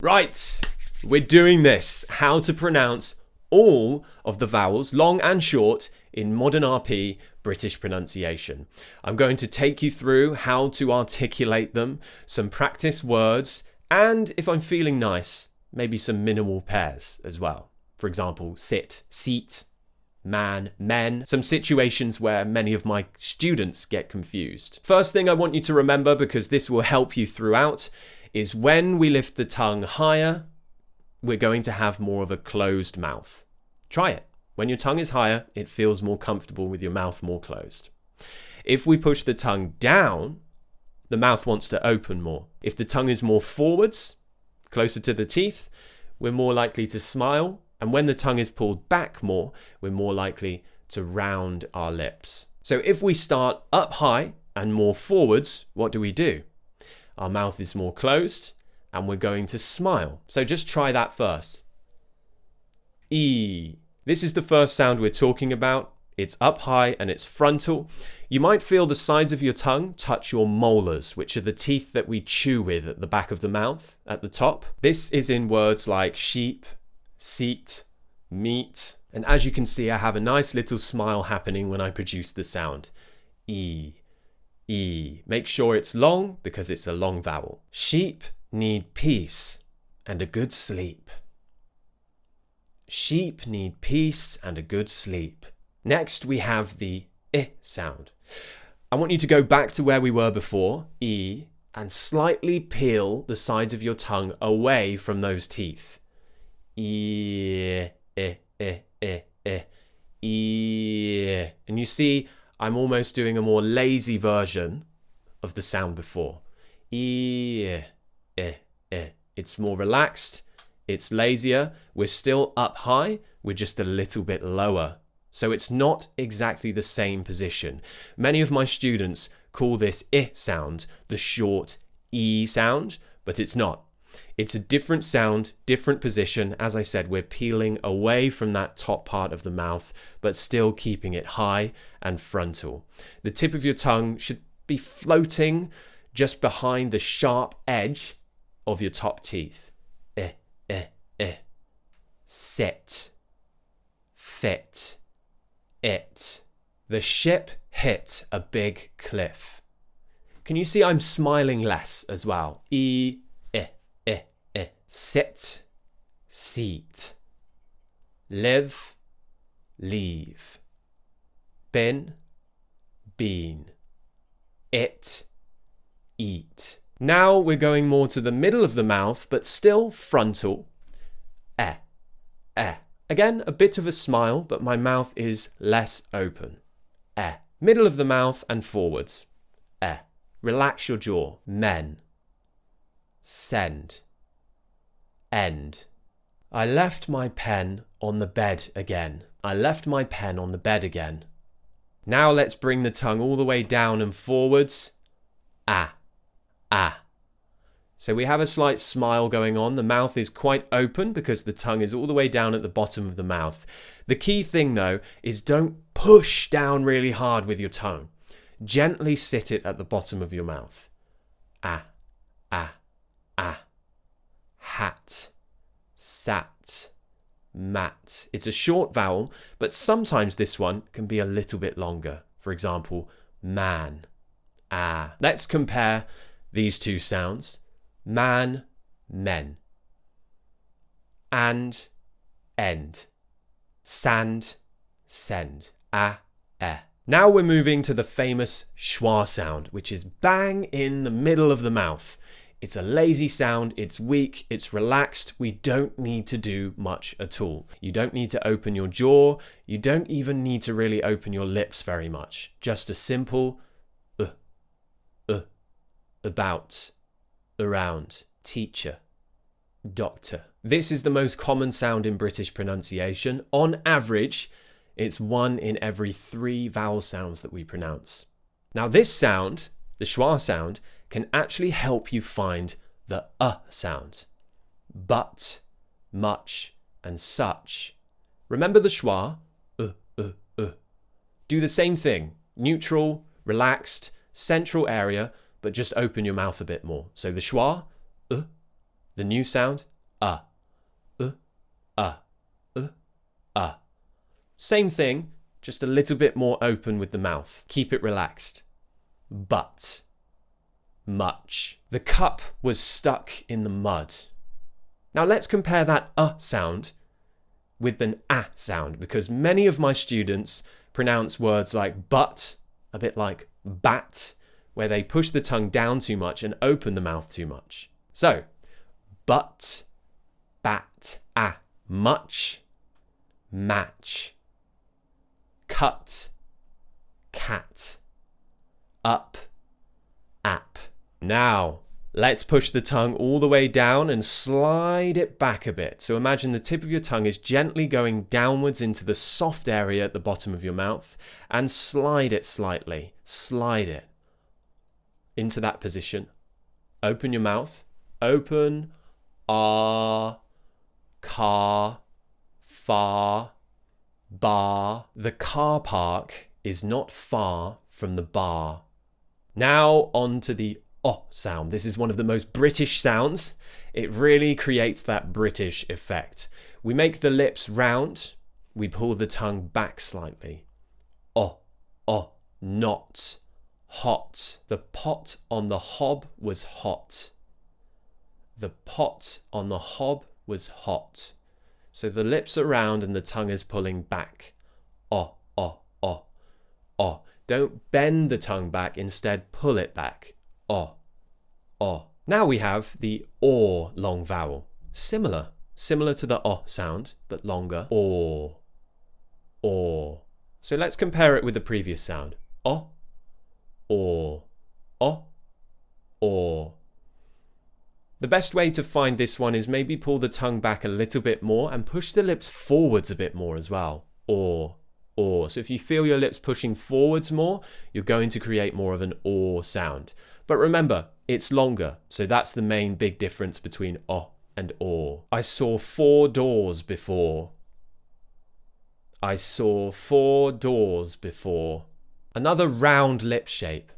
Right, we're doing this. How to pronounce all of the vowels, long and short, in modern RP British pronunciation. I'm going to take you through how to articulate them, some practice words, and if I'm feeling nice, maybe some minimal pairs as well. For example, sit, seat, man, men, some situations where many of my students get confused. First thing I want you to remember, because this will help you throughout, is when we lift the tongue higher, we're going to have more of a closed mouth. Try it. When your tongue is higher, it feels more comfortable with your mouth more closed. If we push the tongue down, the mouth wants to open more. If the tongue is more forwards, closer to the teeth, we're more likely to smile. And when the tongue is pulled back more, we're more likely to round our lips. So if we start up high and more forwards, what do? Our mouth is more closed and we're going to smile. So just try that first. E. This is the first sound we're talking about. It's up high and it's frontal. You might feel the sides of your tongue touch your molars, which are the teeth that we chew with at the back of the mouth, at the top. This is in words like sheep, seat, meat. And as you can see, I have a nice little smile happening when I produce the sound. E. E. Make sure it's long because it's a long vowel. Sheep need peace and a good sleep. Sheep need peace and a good sleep. Next, we have the I sound. I want you to go back to where we were before, E, and slightly peel the sides of your tongue away from those teeth. E, E. And you see, I'm almost doing a more lazy version of the sound before. E. It's more relaxed. It's lazier. We're still up high. We're just a little bit lower. So it's not exactly the same position. Many of my students call this I sound the short E sound, but it's not. It's a different sound, different position. As I said, we're peeling away from that top part of the mouth, but still keeping it high and frontal. The tip of your tongue should be floating just behind the sharp edge of your top teeth. Sit, fit, it. The ship hit a big cliff. Can you see I'm smiling less as well? E. Sit, seat, live, leave, been, been, it, eat. Now we're going more to the middle of the mouth, but still frontal. Again, a bit of a smile, but my mouth is less open. Middle of the mouth and forwards. Relax your jaw. Men. Send. End. I left my pen on the bed again. I left my pen on the bed again. Now let's bring the tongue all the way down and forwards. So we have a slight smile going on. The mouth is quite open because the tongue is all the way down at the bottom of the mouth. The key thing though is don't push down really hard with your tongue. Gently sit it at the bottom of your mouth. Hat, sat, mat. It's a short vowel, but sometimes this one can be a little bit longer. For example, man, Let's compare these two sounds. Man, men. And, end. Sand, send. Now we're moving to the famous SCHWA sound, which is bang in the middle of the mouth. It's a lazy sound, it's weak, it's relaxed. We don't need to do much at all. You don't need to open your jaw. You don't even need to really open your lips very much. Just a simple about, around, teacher, doctor. This is the most common sound in British pronunciation. On average, it's 1 in every 3 vowel sounds that we pronounce. Now this sound, the SCHWA sound, can actually help you find the sound. But, much, and such. Remember the SCHWA? Do the same thing. Neutral, relaxed, central area, but just open your mouth a bit more. So the SCHWA, the The new sound, Same thing, just a little bit more open with the mouth. Keep it relaxed. But, much. The cup was stuck in the mud. Now let's compare that sound with an sound, because many of my students pronounce words like but, a bit like bat, where they push the tongue down too much and open the mouth too much. So, but, bat, much, match, cut, cat, up, app. Now, let's push the tongue all the way down and slide it back a bit. So imagine the tip of your tongue is gently going downwards into the soft area at the bottom of your mouth and slide it slightly. Slide it into that position. Open your mouth. Open. Car. Far. Bar. The car park is not far from the bar. Now on to the sound. This is one of the most British sounds. It really creates that British effect. We make the lips round. We pull the tongue back slightly. Not. Hot. The pot on the hob was hot. The pot on the hob was hot. So the lips are round and the tongue is pulling back. Don't bend the tongue back, instead pull it back. Now we have the or long vowel. Similar to the sound, but longer. Or. So let's compare it with the previous sound. Or. The best way to find this one is maybe pull the tongue back a little bit more and push the lips forwards a bit more as well. Or. So if you feel your lips pushing forwards more, you're going to create more of an or sound. But remember, it's longer, so that's the main big difference between and or. I saw 4 doors before. I saw 4 doors before. Another round lip shape.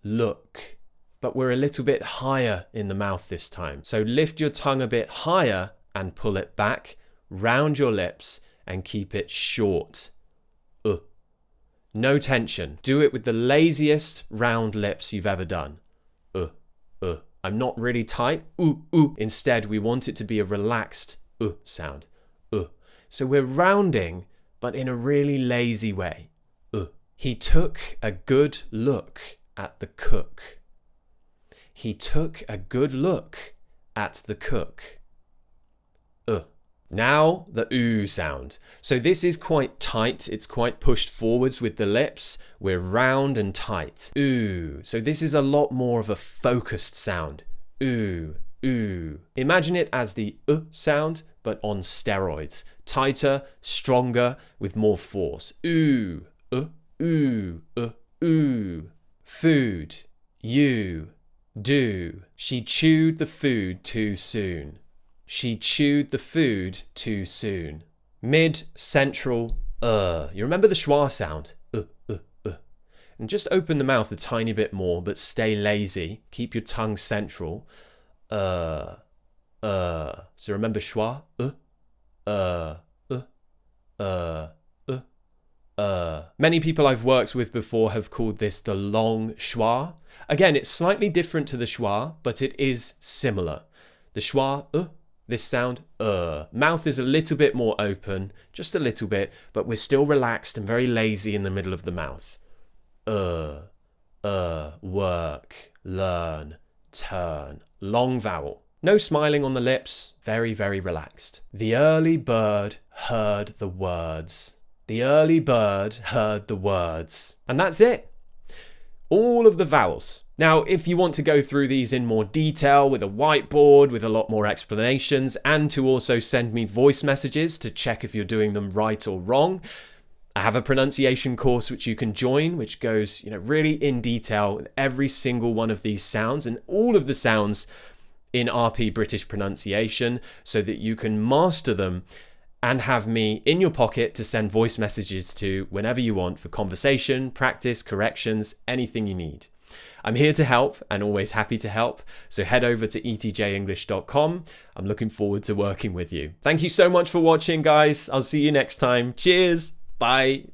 Look. But we're a little bit higher in the mouth this time. So lift your tongue a bit higher and pull it back. Round your lips and keep it short. No tension. Do it with the laziest round lips you've ever done. I'm not really tight. Instead, we want it to be a relaxed sound. So we're rounding, but in a really lazy way. He took a good look at the cook. He took a good look at the cook. Now the sound. So this is quite tight. It's quite pushed forwards with the lips. We're round and tight. So this is a lot more of a focused sound. Imagine it as the sound, but on steroids. Tighter, stronger, with more force. Food. You. Do. She chewed the food too soon. She chewed the food too soon. Mid, central, You remember the schwa sound? And just open the mouth a tiny bit more, but stay lazy. Keep your tongue central. So remember schwa? Many people I've worked with before have called this the long schwa. Again, it's slightly different to the schwa, but it is similar. The schwa, this sound, mouth is a little bit more open, just a little bit, but we're still relaxed and very lazy in the middle of the mouth. Work, learn, turn. Long vowel. No smiling on the lips, very, very relaxed. The early bird heard the words. The early bird heard the words. And that's it. All of the vowels. Now, if you want to go through these in more detail with a whiteboard, with a lot more explanations, and to also send me voice messages to check if you're doing them right or wrong, I have a pronunciation course which you can join, which goes, really in detail in every single one of these sounds and all of the sounds in RP British pronunciation so that you can master them and have me in your pocket to send voice messages to whenever you want for conversation, practice, corrections, anything you need. I'm here to help and always happy to help, so head over to etjenglish.com. I'm looking forward to working with you. Thank you so much for watching, guys. I'll see you next time. Cheers. Bye.